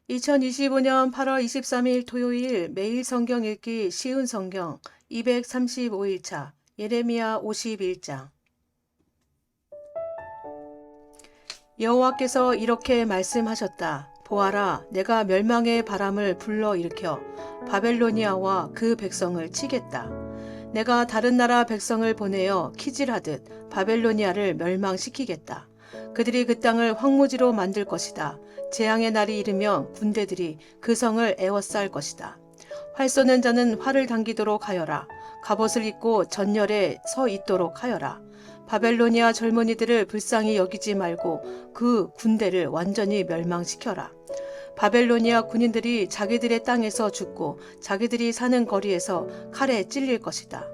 2025년 8월 23일 토요일 매일 성경 읽기 쉬운 성경 235일차 예레미야 51장. 여호와께서 이렇게 말씀하셨다. 보아라, 내가 멸망의 바람을 불러일으켜 바벨로니아와 그 백성을 치겠다. 내가 다른 나라 백성을 보내어 키질하듯 바벨로니아를 멸망시키겠다. 그들이 그 땅을 황무지로 만들 것이다. 재앙의 날이 이르면 군대들이 그 성을 에워쌀 것이다. 활 쏘는 자는 활을 당기도록 하여라. 갑옷을 입고 전열에 서 있도록 하여라. 바벨로니아 젊은이들을 불쌍히 여기지 말고 그 군대를 완전히 멸망시켜라. 바벨로니아 군인들이 자기들의 땅에서 죽고 자기들이 사는 거리에서 칼에 찔릴 것이다.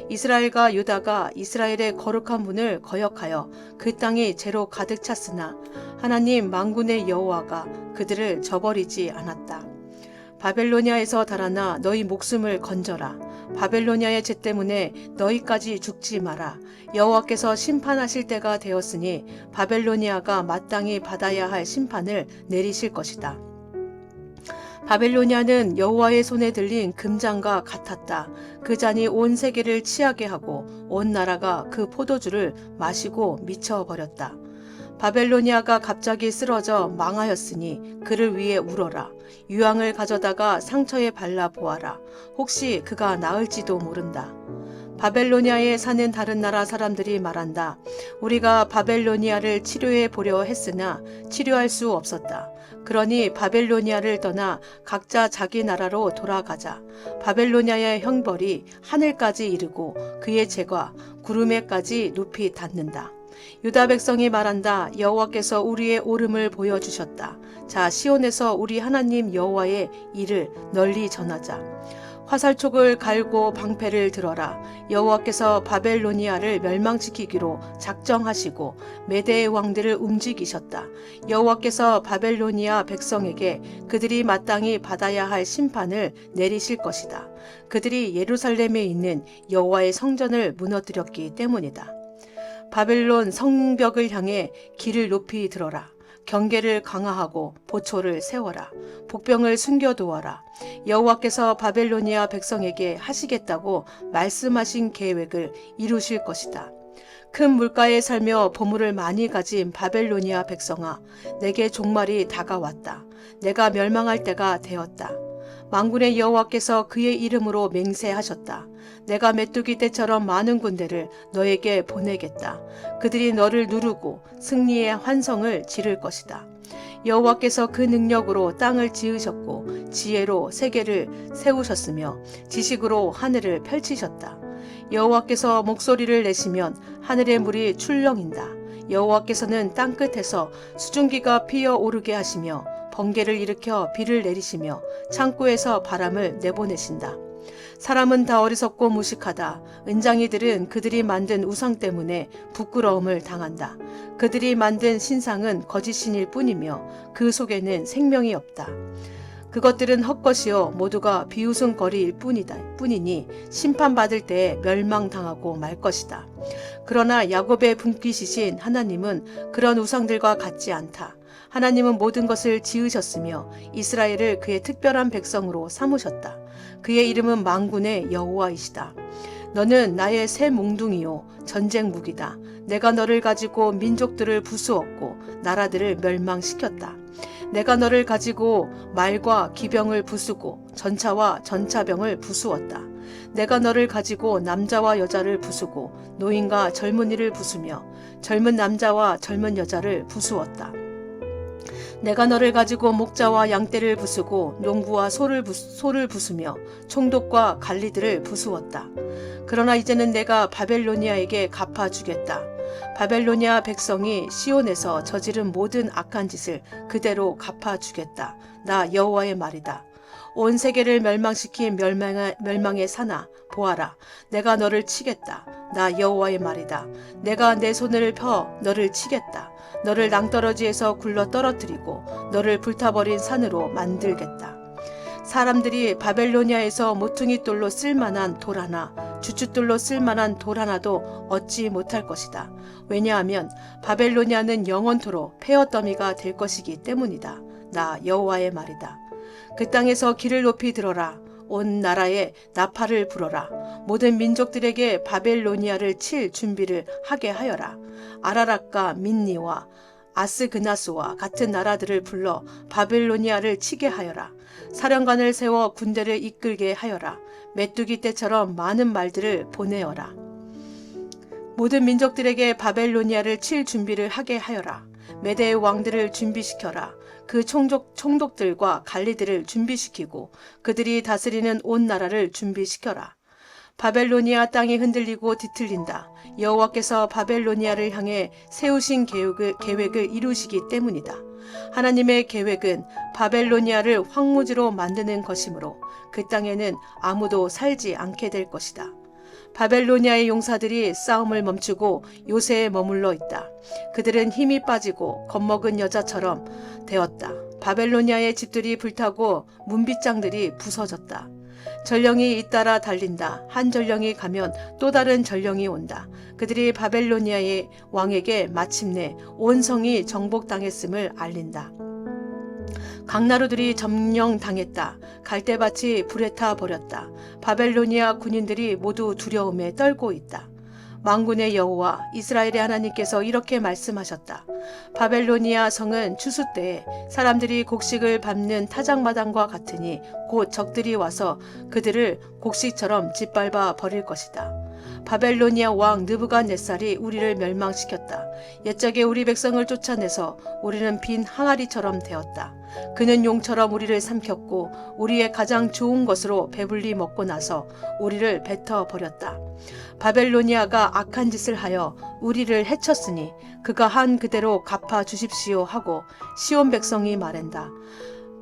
이스라엘과 유다가 이스라엘의 거룩한 분을 거역하여 그 땅이 죄로 가득 찼으나 하나님 만군의 여호와가 그들을 저버리지 않았다. 바벨로니아에서 달아나 너희 목숨을 건져라. 바벨로니아의 죄 때문에 너희까지 죽지 마라. 여호와께서 심판하실 때가 되었으니 바벨로니아가 마땅히 받아야 할 심판을 내리실 것이다. 바벨로니아는 여호와의 손에 들린 금잔과 같았다. 그 잔이 온 세계를 취하게 하고 온 나라가 그 포도주를 마시고 미쳐버렸다. 바벨로니아가 갑자기 쓰러져 망하였으니 그를 위해 울어라. 유황을 가져다가 상처에 발라 보아라. 혹시 그가 나을지도 모른다. 바벨로니아에 사는 다른 나라 사람들이 말한다. 우리가 바벨로니아를 치료해 보려 했으나 치료할 수 없었다. 그러니 바벨로니아를 떠나 각자 자기 나라로 돌아가자. 바벨로니아의 형벌이 하늘까지 이르고 그의 죄가 구름에까지 높이 닿는다. 유다 백성이 말한다. 여호와께서 우리의 오름을 보여주셨다. 자, 시온에서 우리 하나님 여호와의 일을 널리 전하자. 화살촉을 갈고 방패를 들어라. 여호와께서 바벨로니아를 멸망시키기로 작정하시고 메대의 왕들을 움직이셨다. 여호와께서 바벨로니아 백성에게 그들이 마땅히 받아야 할 심판을 내리실 것이다. 그들이 예루살렘에 있는 여호와의 성전을 무너뜨렸기 때문이다. 바벨론 성벽을 향해 길을 높이 들어라. 경계를 강화하고 보초를 세워라. 복병을 숨겨두어라. 여호와께서 바벨로니아 백성에게 하시겠다고 말씀하신 계획을 이루실 것이다. 큰 물가에 살며 보물을 많이 가진 바벨로니아 백성아, 내게 종말이 다가왔다. 내가 멸망할 때가 되었다. 만군의 여호와께서 그의 이름으로 맹세하셨다. 내가 메뚜기 떼처럼 많은 군대를 너에게 보내겠다. 그들이 너를 누르고 승리의 환성을 지를 것이다. 여호와께서 그 능력으로 땅을 지으셨고 지혜로 세계를 세우셨으며 지식으로 하늘을 펼치셨다. 여호와께서 목소리를 내시면 하늘의 물이 출렁인다. 여호와께서는 땅끝에서 수증기가 피어오르게 하시며 번개를 일으켜 비를 내리시며 창고에서 바람을 내보내신다. 사람은 다 어리석고 무식하다. 은장이들은 그들이 만든 우상 때문에 부끄러움을 당한다. 그들이 만든 신상은 거짓신일 뿐이며 그 속에는 생명이 없다. 그것들은 헛것이요 모두가 비웃음거리일 뿐이니 심판받을 때에 멸망당하고 말 것이다. 그러나 야곱의 분깃이신 하나님은 그런 우상들과 같지 않다. 하나님은 모든 것을 지으셨으며 이스라엘을 그의 특별한 백성으로 삼으셨다. 그의 이름은 만군의 여호와이시다. 너는 나의 새 몽둥이요 전쟁 무기다. 내가 너를 가지고 민족들을 부수었고 나라들을 멸망시켰다. 내가 너를 가지고 말과 기병을 부수고 전차와 전차병을 부수었다. 내가 너를 가지고 남자와 여자를 부수고 노인과 젊은이를 부수며 젊은 남자와 젊은 여자를 부수었다. 내가 너를 가지고 목자와 양떼를 부수고 농부와 소를 부수며 총독과 관리들을 부수었다. 그러나 이제는 내가 바벨로니아에게 갚아주겠다. 바벨로니아 백성이 시온에서 저지른 모든 악한 짓을 그대로 갚아주겠다. 나 여호와의 말이다. 온 세계를 멸망시킨 멸망의 사나 보아라. 내가 너를 치겠다. 나 여호와의 말이다. 내가 내 손을 펴 너를 치겠다. 너를 낭떠러지에서 굴러 떨어뜨리고 너를 불타버린 산으로 만들겠다. 사람들이 바벨로니아에서 모퉁이돌로 쓸만한 돌 하나, 주춧돌로 쓸만한 돌 하나도 얻지 못할 것이다. 왜냐하면 바벨로니아는 영원토록 폐허더미가 될 것이기 때문이다. 나 여호와의 말이다. 그 땅에서 길을 높이 들어라. 온 나라에 나팔을 불어라. 모든 민족들에게 바벨로니아를 칠 준비를 하게 하여라. 아라락과 민니와 아스그나스와 같은 나라들을 불러 바벨로니아를 치게 하여라. 사령관을 세워 군대를 이끌게 하여라. 메뚜기 떼처럼 많은 말들을 보내어라. 모든 민족들에게 바벨로니아를 칠 준비를 하게 하여라. 메대의 왕들을 준비시켜라. 그 총독들과 관리들을 준비시키고 그들이 다스리는 온 나라를 준비시켜라. 바벨로니아 땅이 흔들리고 뒤틀린다. 여호와께서 바벨로니아를 향해 세우신 계획을 이루시기 때문이다. 하나님의 계획은 바벨로니아를 황무지로 만드는 것이므로 그 땅에는 아무도 살지 않게 될 것이다. 바벨로니아의 용사들이 싸움을 멈추고 요새에 머물러 있다. 그들은 힘이 빠지고 겁먹은 여자처럼 되었다. 바벨로니아의 집들이 불타고 문빗장들이 부서졌다. 전령이 잇따라 달린다. 한 전령이 가면 또 다른 전령이 온다. 그들이 바벨로니아의 왕에게 마침내 온 성이 정복당했음을 알린다. 강나루들이 점령당했다. 갈대밭이 불에 타 버렸다. 바벨로니아 군인들이 모두 두려움에 떨고 있다. 만군의 여호와 이스라엘의 하나님께서 이렇게 말씀하셨다. 바벨로니아 성은 추수 때에 사람들이 곡식을 밟는 타작마당과 같으니 곧 적들이 와서 그들을 곡식처럼 짓밟아 버릴 것이다. 바벨로니아 왕 느부갓네살이 우리를 멸망시켰다. 옛적에 우리 백성을 쫓아내서 우리는 빈 항아리처럼 되었다. 그는 용처럼 우리를 삼켰고 우리의 가장 좋은 것으로 배불리 먹고 나서 우리를 뱉어 버렸다. 바벨로니아가 악한 짓을 하여 우리를 해쳤으니 그가 한 그대로 갚아 주십시오 하고 시온 백성이 말한다.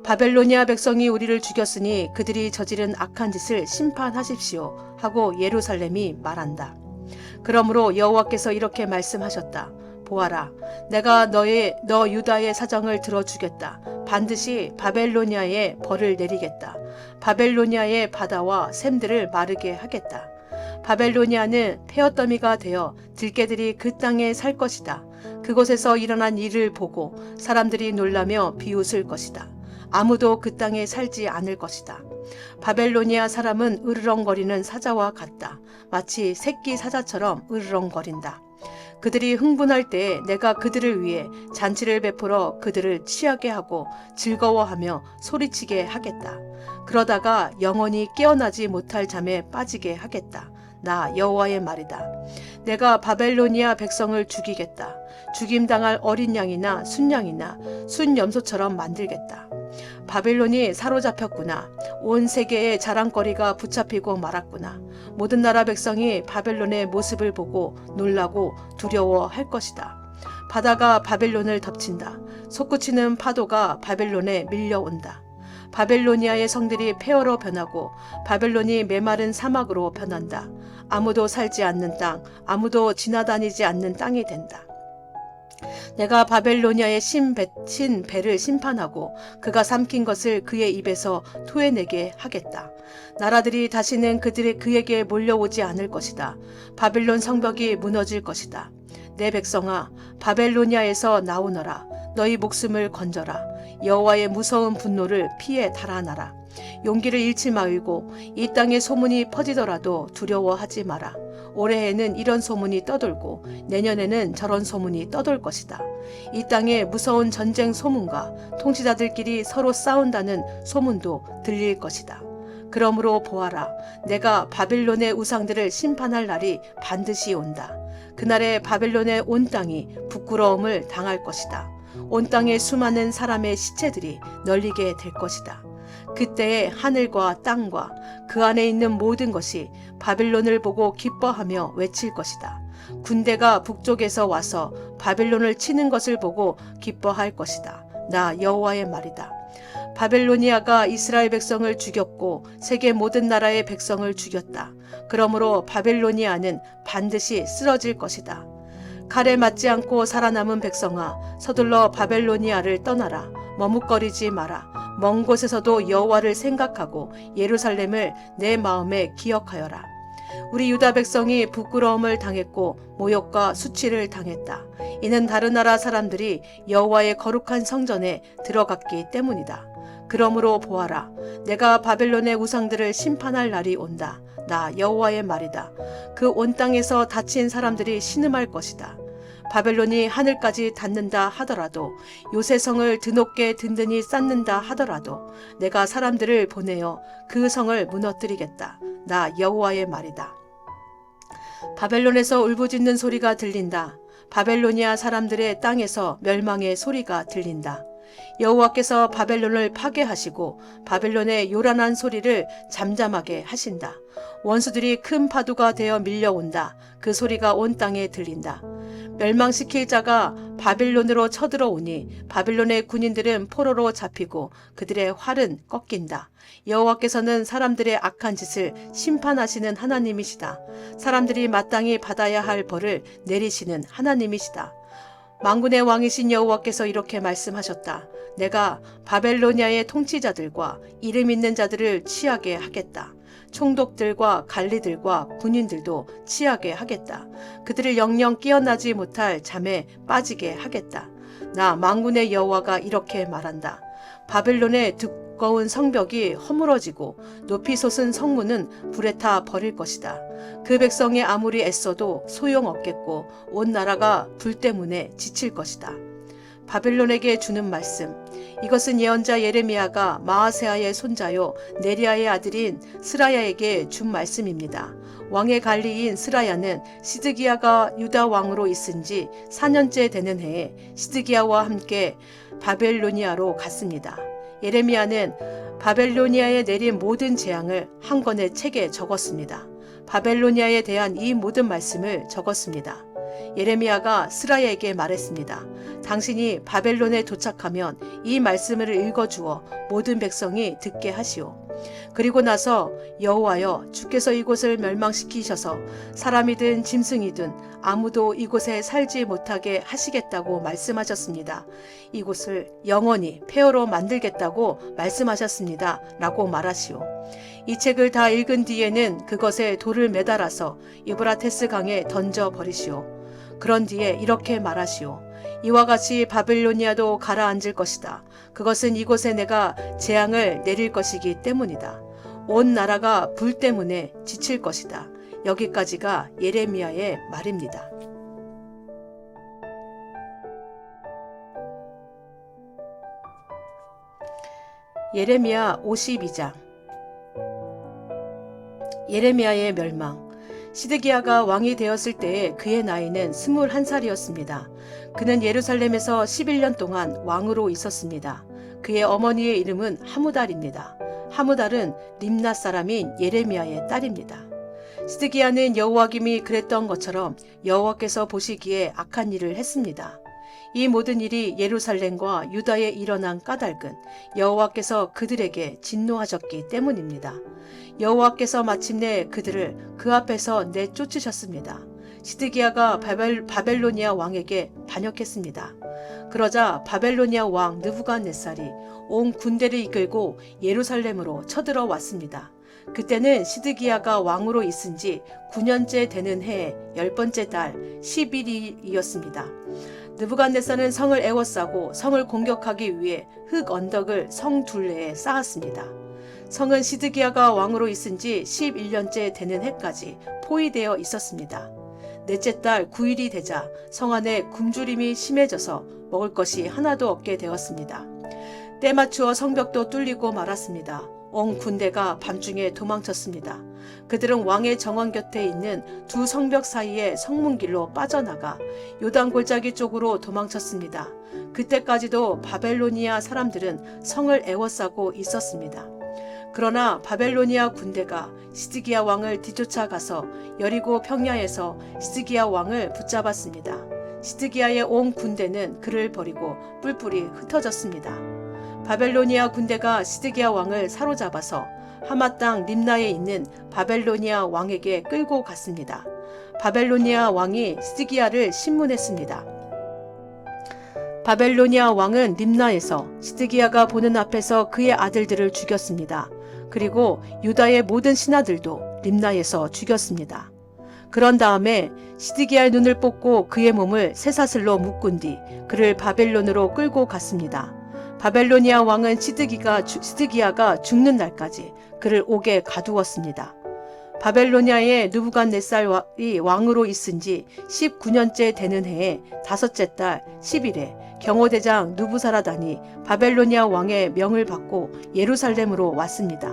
바벨로니아 백성이 우리를 죽였으니 그들이 저지른 악한 짓을 심판하십시오 하고 예루살렘이 말한다. 그러므로 여호와께서 이렇게 말씀하셨다. 보아라, 내가 너 유다의 사정을 들어주겠다. 반드시 바벨로니아에 벌을 내리겠다. 바벨로니아의 바다와 샘들을 마르게 하겠다. 바벨로니아는 폐허더미가 되어 들개들이 그 땅에 살 것이다. 그곳에서 일어난 일을 보고 사람들이 놀라며 비웃을 것이다. 아무도 그 땅에 살지 않을 것이다. 바벨로니아 사람은 으르렁거리는 사자와 같다. 마치 새끼 사자처럼 으르렁거린다. 그들이 흥분할 때에 내가 그들을 위해 잔치를 베풀어 그들을 취하게 하고 즐거워하며 소리치게 하겠다. 그러다가 영원히 깨어나지 못할 잠에 빠지게 하겠다. 나 여호와의 말이다. 내가 바벨로니아 백성을 죽이겠다. 죽임당할 어린 양이나 순양이나 순염소처럼 만들겠다. 바벨론이 사로잡혔구나. 온 세계의 자랑거리가 붙잡히고 말았구나. 모든 나라 백성이 바벨론의 모습을 보고 놀라고 두려워할 것이다. 바다가 바벨론을 덮친다. 솟구치는 파도가 바벨론에 밀려온다. 바벨로니아의 성들이 폐허로 변하고 바벨론이 메마른 사막으로 변한다. 아무도 살지 않는 땅, 아무도 지나다니지 않는 땅이 된다. 내가 바벨로니아의 신배를 심판하고 그가 삼킨 것을 그의 입에서 토해내게 하겠다. 나라들이 다시는 그에게 몰려오지 않을 것이다. 바벨론 성벽이 무너질 것이다. 내 백성아, 바벨로니아에서 나오너라. 너희 목숨을 건져라. 여호와의 무서운 분노를 피해 달아나라. 용기를 잃지 말고 이 땅의 소문이 퍼지더라도 두려워하지 마라. 올해에는 이런 소문이 떠돌고 내년에는 저런 소문이 떠돌 것이다. 이 땅에 무서운 전쟁 소문과 통치자들끼리 서로 싸운다는 소문도 들릴 것이다. 그러므로 보아라, 내가 바벨론의 우상들을 심판할 날이 반드시 온다. 그날에 바벨론의 온 땅이 부끄러움을 당할 것이다. 온 땅의 수많은 사람의 시체들이 널리게 될 것이다. 그때에 하늘과 땅과 그 안에 있는 모든 것이 바벨론을 보고 기뻐하며 외칠 것이다. 군대가 북쪽에서 와서 바벨론을 치는 것을 보고 기뻐할 것이다. 나 여호와의 말이다. 바벨로니아가 이스라엘 백성을 죽였고 세계 모든 나라의 백성을 죽였다. 그러므로 바벨로니아는 반드시 쓰러질 것이다. 칼에 맞지 않고 살아남은 백성아, 서둘러 바벨로니아를 떠나라. 머뭇거리지 마라. 먼 곳에서도 여호와를 생각하고 예루살렘을 내 마음에 기억하여라. 우리 유다 백성이 부끄러움을 당했고 모욕과 수치를 당했다. 이는 다른 나라 사람들이 여호와의 거룩한 성전에 들어갔기 때문이다. 그러므로 보아라, 내가 바벨론의 우상들을 심판할 날이 온다. 나 여호와의 말이다. 그 온 땅에서 다친 사람들이 신음할 것이다. 바벨론이 하늘까지 닿는다 하더라도, 요새성을 드높게 든든히 쌓는다 하더라도 내가 사람들을 보내어 그 성을 무너뜨리겠다. 나 여호와의 말이다. 바벨론에서 울부짖는 소리가 들린다. 바벨로니아 사람들의 땅에서 멸망의 소리가 들린다. 여호와께서 바벨론을 파괴하시고 바벨론의 요란한 소리를 잠잠하게 하신다. 원수들이 큰 파도가 되어 밀려온다. 그 소리가 온 땅에 들린다. 멸망시킬 자가 바벨론으로 쳐들어오니 바벨론의 군인들은 포로로 잡히고 그들의 활은 꺾인다. 여호와께서는 사람들의 악한 짓을 심판하시는 하나님이시다. 사람들이 마땅히 받아야 할 벌을 내리시는 하나님이시다. 만군의 왕이신 여호와께서 이렇게 말씀하셨다. 내가 바벨로니아의 통치자들과 이름 있는 자들을 취하게 하겠다. 총독들과 관리들과 군인들도 취하게 하겠다. 그들을 영영 깨어나지 못할 잠에 빠지게 하겠다. 나 만군의 여호와가 이렇게 말한다. 바벨론의 두꺼운 성벽이 허물어지고 높이 솟은 성문은 불에 타 버릴 것이다. 그 백성이 아무리 애써도 소용없겠고 온 나라가 불 때문에 지칠 것이다. 바벨론에게 주는 말씀. 이것은 예언자 예레미야가 마아세아의 손자요 네리아의 아들인 스라야에게 준 말씀입니다. 왕의 관리인 스라야는 시드기야가 유다 왕으로 있은 지 4년째 되는 해에 시드기야와 함께 바벨로니아로 갔습니다. 예레미야는 바벨로니아에 내린 모든 재앙을 한 권의 책에 적었습니다. 바벨로니아에 대한 이 모든 말씀을 적었습니다. 예레미야가 스라야에게 말했습니다. 당신이 바벨론에 도착하면 이 말씀을 읽어주어 모든 백성이 듣게 하시오. 그리고 나서 여호와여, 주께서 이곳을 멸망시키셔서 사람이든 짐승이든 아무도 이곳에 살지 못하게 하시겠다고 말씀하셨습니다. 이곳을 영원히 폐허로 만들겠다고 말씀하셨습니다. 라고 말하시오. 이 책을 다 읽은 뒤에는 그것에 돌을 매달아서 유브라테스 강에 던져 버리시오. 그런 뒤에 이렇게 말하시오. 이와 같이 바벨로니아도 가라앉을 것이다. 그것은 이곳에 내가 재앙을 내릴 것이기 때문이다. 온 나라가 불 때문에 지칠 것이다. 여기까지가 예레미야의 말입니다. 예레미야 52장. 예레미야의 멸망. 시드기야가 왕이 되었을 때에 그의 나이는 21살이었습니다. 그는 예루살렘에서 11년 동안 왕으로 있었습니다. 그의 어머니의 이름은 하무달입니다. 하무달은 림낫 사람인 예레미야의 딸입니다. 시드기야는 여호와김이 그랬던 것처럼 여호와께서 보시기에 악한 일을 했습니다. 이 모든 일이 예루살렘과 유다에 일어난 까닭은 여호와께서 그들에게 진노하셨기 때문입니다. 여호와께서 마침내 그들을 그 앞에서 내쫓으셨습니다. 시드기야가 바벨로니아 왕에게 반역했습니다. 그러자 바벨로니아 왕 느부갓네살이 온 군대를 이끌고 예루살렘으로 쳐들어왔습니다. 그때는 시드기야가 왕으로 있은 지 9년째 되는 해의 10번째 달 11일이었습니다. 느부갓네살은 성을 에워싸고 성을 공격하기 위해 흙 언덕을 성 둘레에 쌓았습니다. 성은 시드기야가 왕으로 있은 지 11년째 되는 해까지 포위되어 있었습니다. 넷째 달 9일이 되자 성 안에 굶주림이 심해져서 먹을 것이 하나도 없게 되었습니다. 때 맞추어 성벽도 뚫리고 말았습니다. 온 군대가 밤중에 도망쳤습니다. 그들은 왕의 정원 곁에 있는 두 성벽 사이의 성문길로 빠져나가 요단 골짜기 쪽으로 도망쳤습니다. 그때까지도 바벨로니아 사람들은 성을 에워싸고 있었습니다. 그러나 바벨로니아 군대가 시드기야 왕을 뒤쫓아가서 여리고 평야에서 시드기야 왕을 붙잡았습니다. 시드기야의 온 군대는 그를 버리고 뿔뿔이 흩어졌습니다. 바벨로니아 군대가 시드기야 왕을 사로잡아서 하마 땅 림나에 있는 바벨로니아 왕에게 끌고 갔습니다. 바벨로니아 왕이 시드기야를 신문했습니다. 바벨로니아 왕은 림나에서 시드기야가 보는 앞에서 그의 아들들을 죽였습니다. 그리고 유다의 모든 신하들도 림나에서 죽였습니다. 그런 다음에 시드기야의 눈을 뽑고 그의 몸을 쇠사슬로 묶은 뒤 그를 바벨론으로 끌고 갔습니다. 바벨로니아 왕은 시드기야가 죽는 날까지 그를 옥에 가두었습니다. 바벨로니아의 느부갓네살이 왕으로 있은 지 19년째 되는 해에 다섯째 달 10일에 경호대장 누부사라단이 바벨로니아 왕의 명을 받고 예루살렘으로 왔습니다.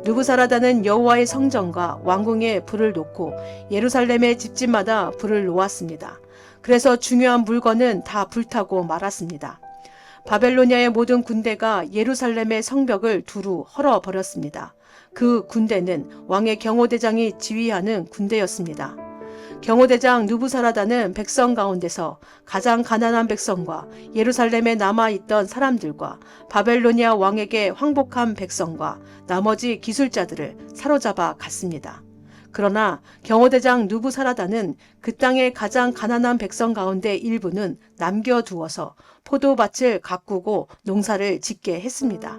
누부사라단은 여호와의 성전과 왕궁에 불을 놓고 예루살렘의 집집마다 불을 놓았습니다. 그래서 중요한 물건은 다 불타고 말았습니다. 바벨로니아의 모든 군대가 예루살렘의 성벽을 두루 헐어버렸습니다. 그 군대는 왕의 경호대장이 지휘하는 군대였습니다. 경호대장 누부사라단은 백성 가운데서 가장 가난한 백성과 예루살렘에 남아있던 사람들과 바벨로니아 왕에게 황복한 백성과 나머지 기술자들을 사로잡아 갔습니다. 그러나 경호대장 누부사라단은 그 땅의 가장 가난한 백성 가운데 일부는 남겨두어서 포도밭을 가꾸고 농사를 짓게 했습니다.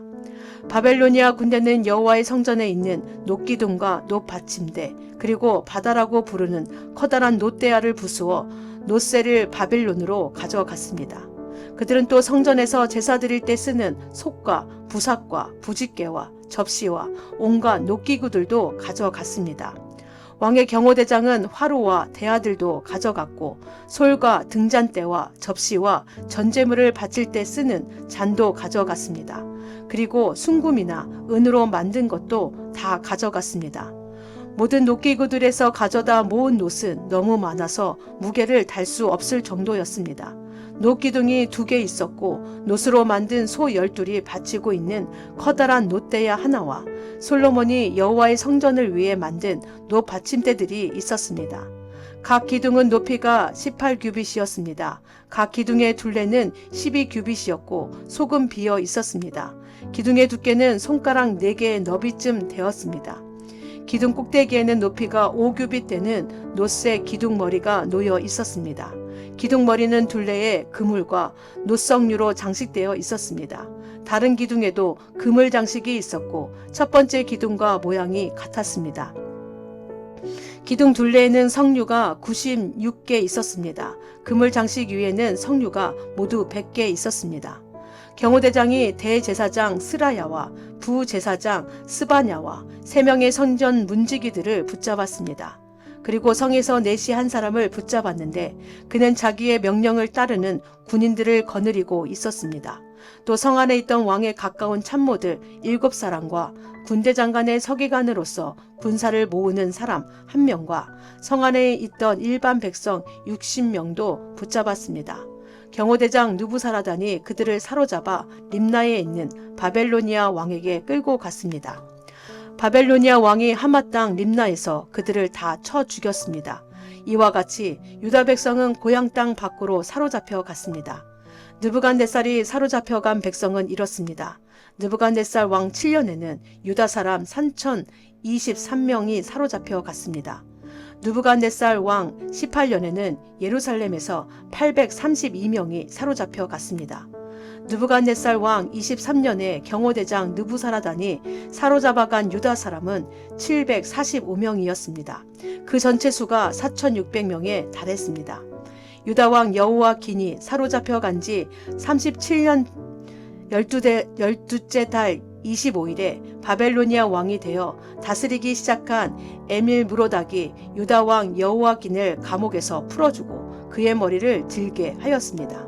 바벨로니아 군대는 여호와의 성전에 있는 놋기둥과 놋받침대 그리고 바다라고 부르는 커다란 놋대야를 부수어 놋새를 바벨론으로 가져갔습니다. 그들은 또 성전에서 제사 드릴 때 쓰는 솥과 부삭과 부집개와 접시와 온갖 놋기구들도 가져갔습니다. 왕의 경호대장은 화로와 대야들도 가져갔고 솔과 등잔대와 접시와 전제물을 바칠 때 쓰는 잔도 가져갔습니다. 그리고 순금이나 은으로 만든 것도 다 가져갔습니다. 모든 놋기구들에서 가져다 모은 놋은 너무 많아서 무게를 달 수 없을 정도였습니다. 놋기둥이 2개 있었고 놋으로 만든 소 12이 받치고 있는 커다란 놋대야 하나와 솔로몬이 여호와의 성전을 위해 만든 놋 받침대들이 있었습니다. 각 기둥은 높이가 18규빗이었습니다. 각 기둥의 둘레는 12규빗이었고 속은 비어 있었습니다. 기둥의 두께는 손가락 4개의 너비쯤 되었습니다. 기둥 꼭대기에는 높이가 5규빗 되는 놋새 기둥머리가 놓여 있었습니다. 기둥머리는 둘레에 그물과 놋석류로 장식되어 있었습니다. 다른 기둥에도 그물 장식이 있었고 첫 번째 기둥과 모양이 같았습니다. 기둥 둘레에는 석류가 96개 있었습니다. 그물 장식 위에는 석류가 모두 100개 있었습니다. 경호대장이 대제사장 스라야와 부제사장 스바냐와 3명의 성전 문지기들을 붙잡았습니다. 그리고 성에서 넷이 한 사람을 붙잡았는데 그는 자기의 명령을 따르는 군인들을 거느리고 있었습니다. 또 성 안에 있던 왕에 가까운 참모들 7사람과 군대 장관의 서기관으로서 군사를 모으는 사람 1명과 성 안에 있던 일반 백성 60명도 붙잡았습니다. 경호대장 누부사라단이 그들을 사로잡아 림나에 있는 바벨로니아 왕에게 끌고 갔습니다. 바벨로니아 왕이 하마 땅 림나에서 그들을 다 쳐 죽였습니다. 이와 같이 유다 백성은 고향 땅 밖으로 사로잡혀 갔습니다. 느부갓네살이 사로잡혀 간 백성은 이렇습니다. 느부갓네살 왕 7년에는 유다 사람 3023명이 사로잡혀 갔습니다. 느부갓네살 왕 18년에는 예루살렘에서 832명이 사로잡혀 갔습니다. 느부갓네살 왕 23년에 경호대장 느부사라단이 사로잡아간 유다 사람은 745명이었습니다. 그 전체 수가 4600명에 달했습니다. 유다 왕 여호와긴이 사로잡혀 간 지 37년 12째 달 25일에 바벨로니아 왕이 되어 다스리기 시작한 에밀 무로닥이 유다 왕 여호와긴을 감옥에서 풀어주고 그의 머리를 들게 하였습니다.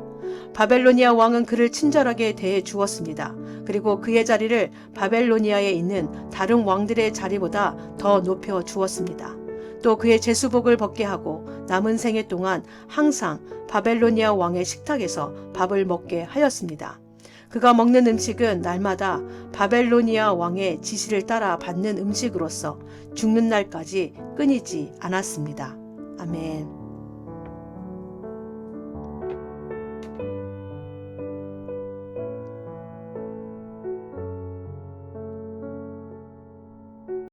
바벨로니아 왕은 그를 친절하게 대해 주었습니다. 그리고 그의 자리를 바벨로니아에 있는 다른 왕들의 자리보다 더 높여 주었습니다. 또 그의 제수복을 벗게 하고 남은 생애 동안 항상 바벨로니아 왕의 식탁에서 밥을 먹게 하였습니다. 그가 먹는 음식은 날마다 바벨로니아 왕의 지시를 따라 받는 음식으로서 죽는 날까지 끊이지 않았습니다. 아멘.